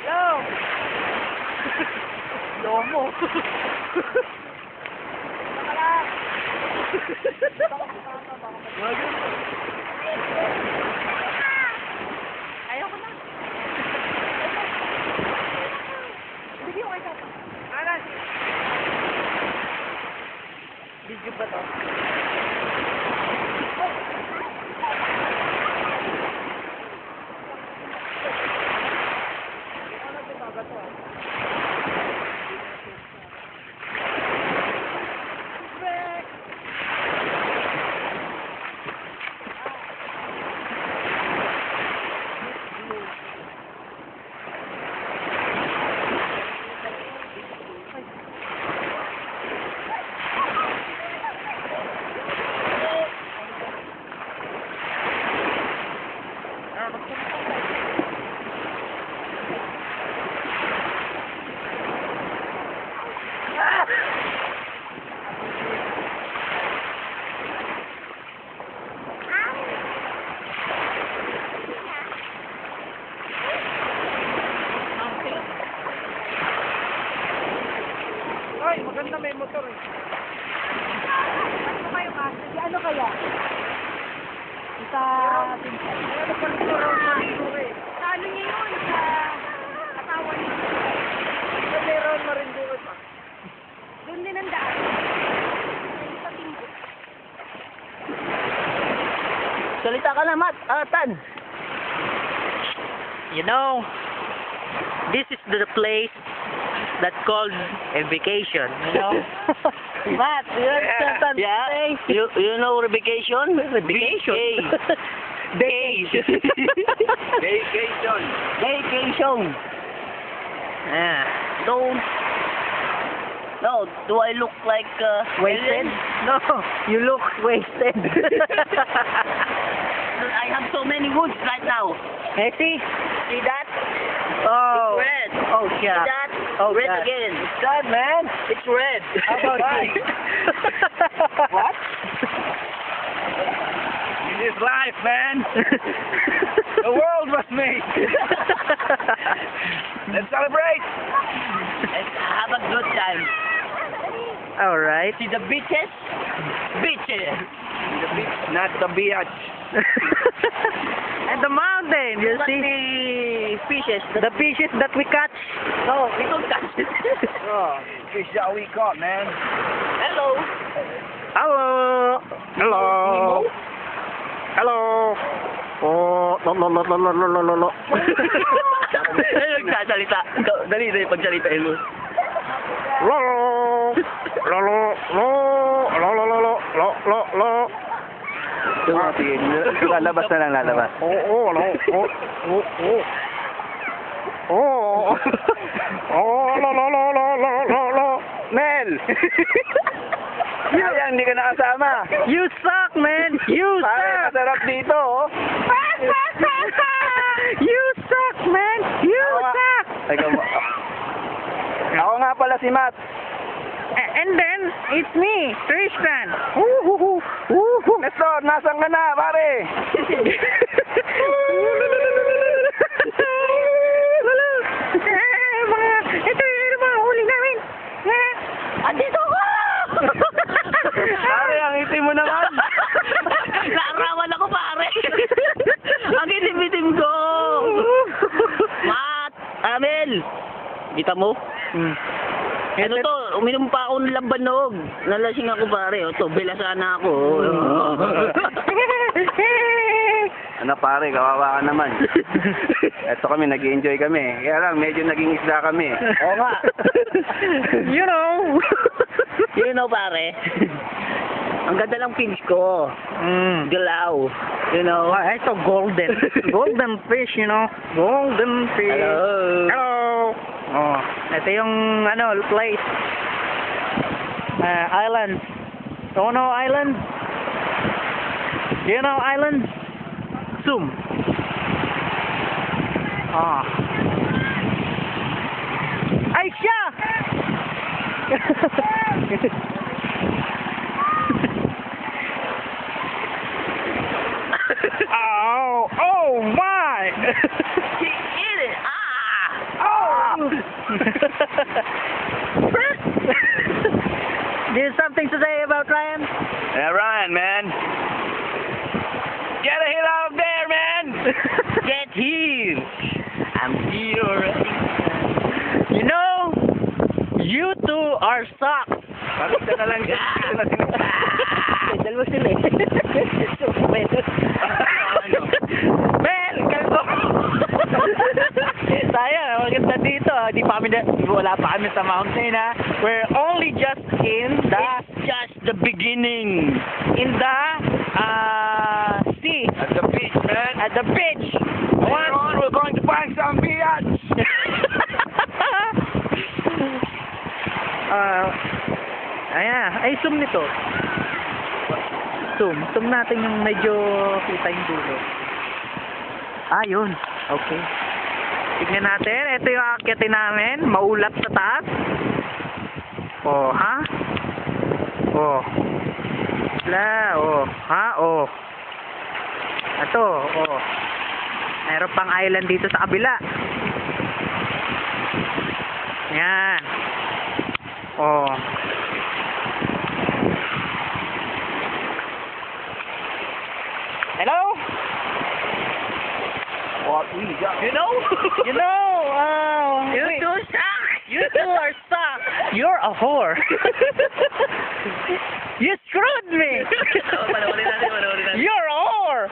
Hello! Lomo! Ayoko na. Hindi ko kayo. Alas! Video ba to? Ay, maganda may motor eh. Ano kayo kasi? Ano kaya? Sa... Ano pa rin ito eh? Sa ano niya yun? Sa... Katawan niya. Sa meron Marinduque pa. Doon din ang daan. Sa tingko. Salita ka na, Matt. Tan. You know, this is the place that's called a vacation, you know? Matt, you understand that Yeah, place? you know vacation? Vacation. Days. Vacation. Vacation. Yeah. No, do I look like Wasted? alien? No, you look wasted. I have so many woods right now. Hey, see that? Oh. It's red. Oh, See yeah. that? Oh, Red God. again. That, man. It's red. How about Why? you? What? In this life, man. The world was made. Let's celebrate. Let's have a good time. All right. See the beaches? Beaches. The beach, not the biatch. And the mountain, you But see? the fishes. The fishes that we catch. No, we don't catch it. Oh, fish that we caught, man. Hello. Hello. Hello. Hello. Oh, lo. Ay, nagsasalita. Dali, pagsalita mo. Lo. Sige, lalabas na lang, lalabas. Oh. Lo. Mel! Sayang, hindi ka nakasama. You suck, man. You Pare, suck. masarap dito, oh. You suck, man. You suck. Ako nga pala si Matt. And then, it's me, Tristan. Nestor, nasan ka na, pare? Ito yung mga huli namin. Andito ko! Pare, ang itim mo naman. Naarawan ako, pare. Ang itim-itim ko. Mat, Amel. Kita mo? Ano to? Uminom pa ako ng lambanog. Nalasing ako, pare. O to, belasana ako. Ano pare, kawawa ka naman. Eto kami, nag-enjoy kami. Kaya lang, medyo naging isda kami. Oo nga. You know. You know, pare. Ang ganda lang fins ko. Galaw. You know. Ito golden. Golden fish, you know. Golden fish. Hello. Hello. Oh, ito yung place. Island. Do you know island? Do you know island? Zoom. Ah. Ay siya. Ow. Oh my! He ate it! Ah! Oh! Do you have something to say about Ryan? Yeah, Ryan, man. Get a hit out of there, man. Get here! I'm here already. You know, you two are socks. Bakit ka na lang dyan? Dito na Dalawa sila eh. Man, kalbo. Sayang, maganda dito. Wala pa kami sa mountain, ha? We're only just in the... It's just the beginning. In the... sea. At the beach, man. At the beach. Later on, we're going to find some biatch. Ayan. Ay, zoom nito. Zoom. Zoom natin yung medyo kita yung dulo. Ah, yun. Okay. Tignan natin. Ito yung akyatin namin. Maulap sa taas. Oh, ha? Oh. La, oh. Ha? Oh. Ito, oh. Meron pang island dito sa kabila. Yan. Oh. Hello? What we got? You know, You two suck! you two are stuck. You're a whore. You screwed me. Panoorin natin. You're a whore.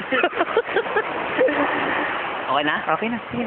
Okay na? Okay na. Sige.